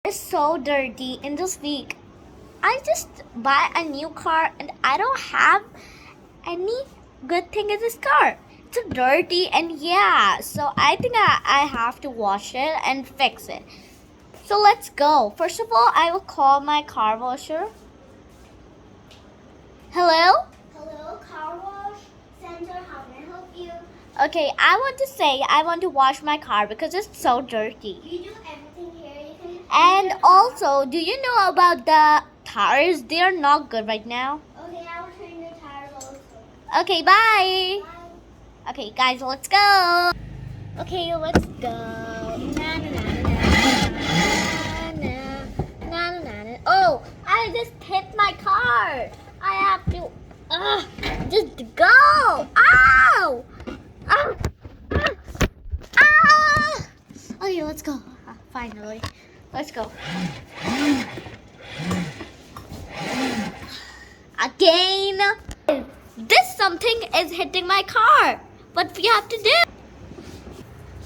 It's so dirty in this week. I just buy a new car and I don't have any good thing in this car. It's so dirty and yeah, so I think I have to wash it and fix it. So let's go. First of all, I will call my car washer. Hello? Hello, car wash center. How can I help you? Okay, I want to wash my car because it's so dirty. You do everything here. You can. And also, do you know about the tires? They are not good right now. Okay, I will turn the tires also. Okay, bye. Bye. Okay, guys, let's go. Okay, let's go. Na, na, na, na, na, na, na, na, na. Oh, I just hit my car. I have to just go. Ow! Ah! Ah! Ah! Okay, let's go. Finally, let's go. Again. This something is hitting my car. What we have to do?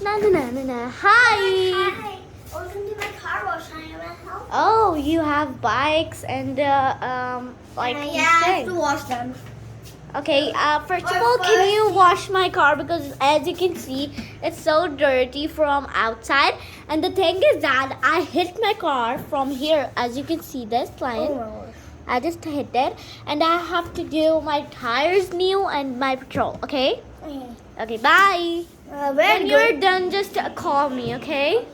Na na na na na. Hi. Hi. Welcome to my car wash. How can I help? Oh, you have bikes and like Yeah, these I have things. to wash them. Okay, first of Or all, can you first- wash my car because as you can see, it's so dirty from outside. And the thing is that I hit my car from here, as you can see this line. Oh my gosh. I just hit it, and I have to do my tires new and my petrol. Okay? Okay. Okay, bye. Very When you're good. done, just call me. Okay? Okay.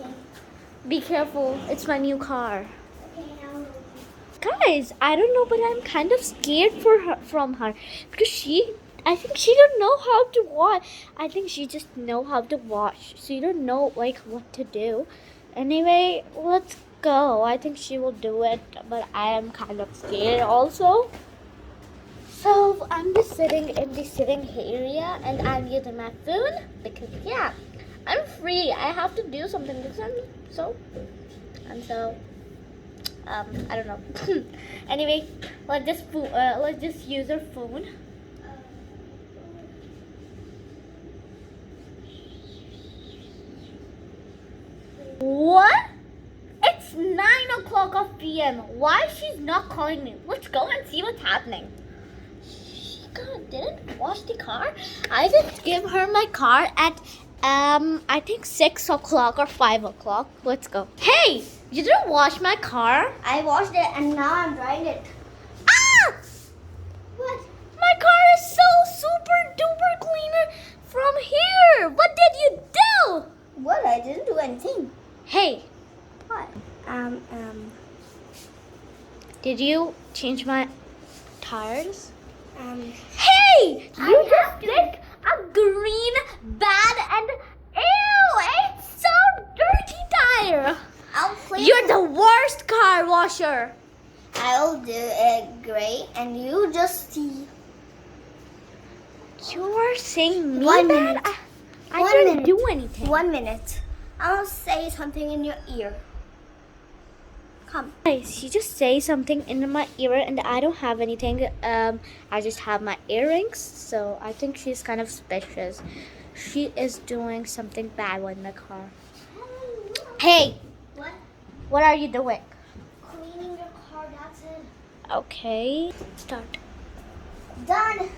Be careful. It's my new car. Okay, now. Guys, I don't know, but I'm kind of scared from her because I think she don't know how to wash. I think she just know how to wash. She don't know like what to do. Anyway, let's go. I think she will do it, but I am kind of scared also. So I'm just sitting in the sitting area and I'm using my phone because yeah, I'm free. I have to do something because I'm so I don't know. Anyway, let's just use our phone. What? It's 9 o'clock of PM. Why she's not calling me? Let's go and see what's happening. She didn't wash the car. I just give her my car at I think 6 o'clock or 5 o'clock. Let's go. Hey, you didn't wash my car? I washed it and now I'm drying it. Ah! What? My car is so super duper cleaner from here. What did you do? What? I didn't do anything. Hey, What? did you change my tires? I Hey, you just have to. picked a green bad and ew, it's so dirty tire. I'll clean. You're the worst car washer. I'll do it great, and you just see. You are saying me 1 bad? minute. I 1 didn't minute. do anything. 1 minute. I'll say something in your ear. Come. Guys, she just say something in my ear and I don't have anything. I just have my earrings, so I think she's kind of suspicious. She is doing something bad with my car. Hey, What? what are you doing? Cleaning your car. That's it. Okay, start. Done.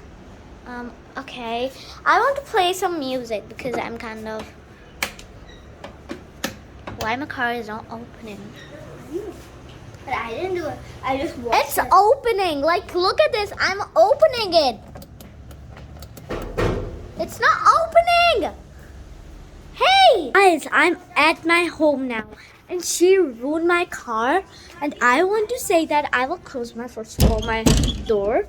Okay. I want to play some music because I'm kind of. Why my car is not opening? But I didn't do it. I just washed It's it. opening. Like, look at this. I'm opening it. It's not opening. Hey, guys, I'm at my home now. And she ruined my car. And I want to say that I will close first of all, my door.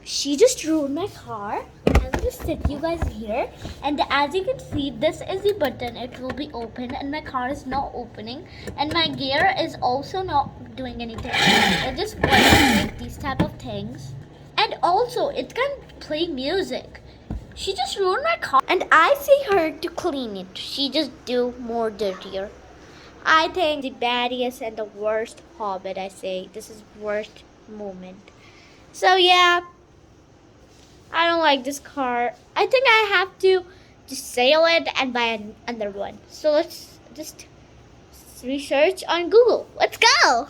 She just ruined my car. I will just sit you guys here. And as you can see, this is the button. It will be open. And my car is not opening. And my gear is also not doing anything. It just like these type of things. And also, it can play music. She just ruined my car. And I see her to clean it. She just do more dirtier. I think the baddest and the worst hobbit, I say. This is worst moment. So yeah. I don't like this car. I think I have to just sell it and buy another one. So let's just research on Google. Let's go! will.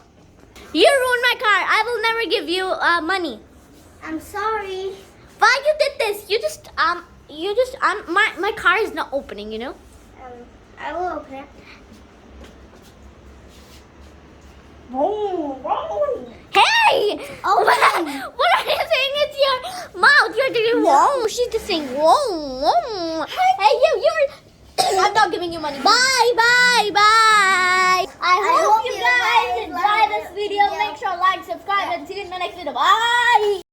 You ruined my car. I will never give you money. I'm sorry. Why you did this? My car is not opening, you know? I will open it. Hey! Oh, What are you saying? It's your mouth. You're doing whoa. She's just saying whoa. Hey, you're. I'm not giving you money. Bye. I hope you guys enjoy this video. Make sure to like, subscribe, and see you in the next video. Bye.